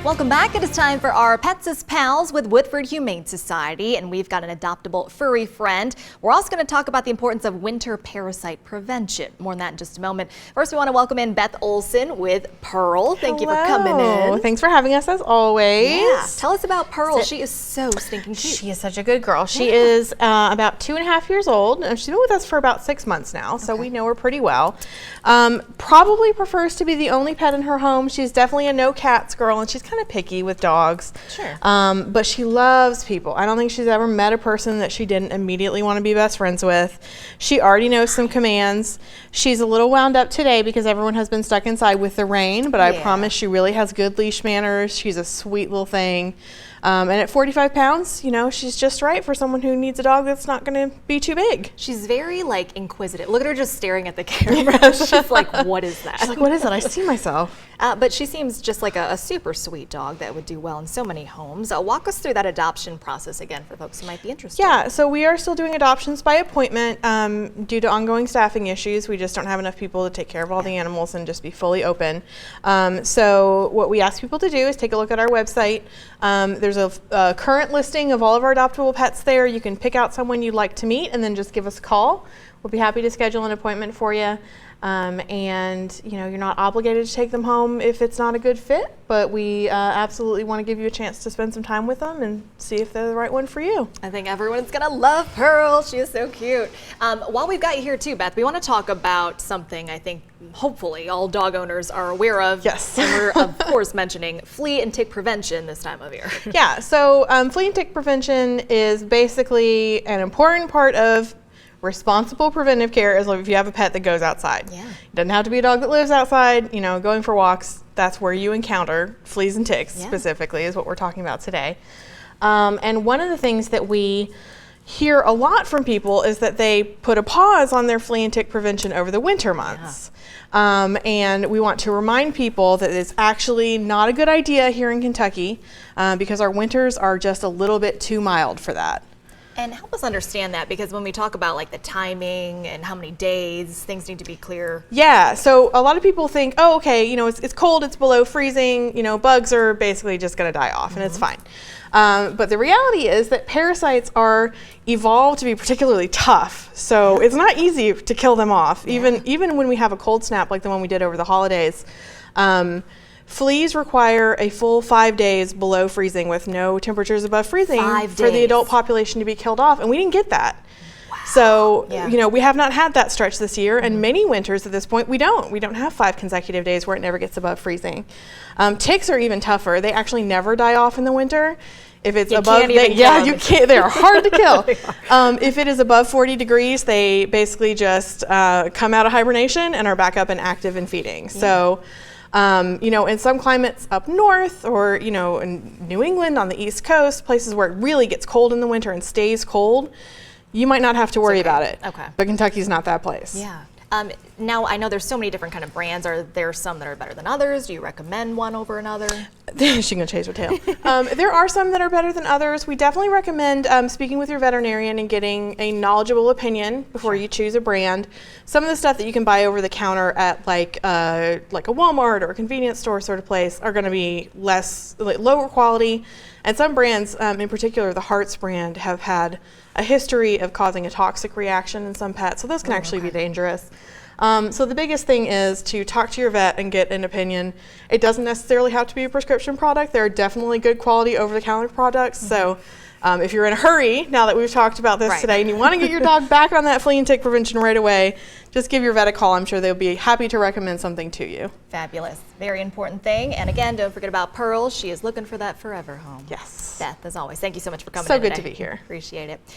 Welcome back. It is time for our Pets as Pals with Woodford Humane Society, and we've got an adoptable furry friend. We're also going to talk about the importance of winter parasite prevention. More on that in just a moment. First, we want to welcome in Beth Olson with Pearl. Thank you for coming in. Thanks for having us as always. Yeah. Tell us about Pearl. She is so stinking cute. She is such a good girl. She is about 2.5 years old. She's been with us for about 6 months now, so we know her pretty well. Probably prefers to be the only pet in her home. She's definitely a no cats girl, and she's kind of picky with dogs. Sure. But she loves people. I don't think she's ever met a person that she didn't immediately want to be best friends with. She already knows some commands. She's a little wound up today because everyone has been stuck inside with the rain, but I promise she really has good leash manners. She's a sweet little thing. And at 45 pounds, you know, she's just right for someone who needs a dog that's not going to be too big. She's very, like, inquisitive. Look at her just staring at the camera. She's like, what is that? She's like, what is that? I see myself. But she seems just like a super sweet dog that would do well in so many homes. Walk us through that adoption process again for folks who might be interested. Yeah, so we are still doing adoptions by appointment due to ongoing staffing issues. We just don't have enough people to take care of all the animals and just be fully open. So what we ask people to do is take a look at our website. There's a current listing of all of our adoptable pets there. You can pick out someone you'd like to meet and then just give us a call. We'll be happy to schedule an appointment for you. And you know, you're not obligated to take them home if it's not a good fit, but we absolutely want to give you a chance to spend some time with them and see if they're the right one for you. I think everyone's gonna love Pearl. She is so cute. While we've got you here too, Beth, we want to talk about something I think hopefully all dog owners are aware of. Yes. And we're of course mentioning flea and tick prevention this time of year. Yeah, so flea and tick prevention is basically an important part of responsible preventive care. As if you have a pet that goes outside. Yeah. It doesn't have to be a dog that lives outside, you know, going for walks. That's where you encounter fleas and ticks specifically is what we're talking about today. And one of the things that we hear a lot from people is that they put a pause on their flea and tick prevention over the winter months. And we want to remind people that it's actually not a good idea here in Kentucky because our winters are just a little bit too mild for that. And help us understand that, because when we talk about like the timing and how many days, things need to be clear. Yeah, so a lot of people think, oh, okay, you know, it's cold, it's below freezing, you know, bugs are basically just gonna die off and it's fine. But the reality is that parasites are evolved to be particularly tough. So it's not easy to kill them off, even when we have a cold snap like the one we did over the holidays. Fleas require a full 5 days below freezing with no temperatures above freezing for the adult population to be killed off, and we didn't get that. Wow. So, you know, we have not had that stretch this year, and many winters at this point we don't have 5 consecutive days where it never gets above freezing. Ticks are even tougher. They actually never die off in the winter. If it's above, you can't. They are hard to kill. If it is above 40 degrees, they basically just come out of hibernation and are back up and active and feeding. So. You know, in some climates up north or, you know, in New England on the East Coast, places where it really gets cold in the winter and stays cold, you might not have to worry about it. Okay. But Kentucky's not that place. Yeah. Now, I know there's so many different kind of brands. Are there some that are better than others? Do you recommend one over another? She's going to chase her tail. There are some that are better than others. We definitely recommend speaking with your veterinarian and getting a knowledgeable opinion before you choose a brand. Some of the stuff that you can buy over the counter at like a Walmart or a convenience store sort of place are going to be lower quality. And some brands, in particular the Hearts brand, have had a history of causing a toxic reaction in some pets, so those can actually be dangerous. So the biggest thing is to talk to your vet and get an opinion. It doesn't necessarily have to be a prescription product. There are definitely good quality over-the-counter products. So if you're in a hurry, now that we've talked about this today, and you want to get your dog back on that flea and tick prevention right away, just give your vet a call. I'm sure they'll be happy to recommend something to you. Fabulous. Very important thing. And again, don't forget about Pearl. She is looking for that forever home. Yes. Beth, as always, thank you so much for coming in So good today. to be here. Appreciate it.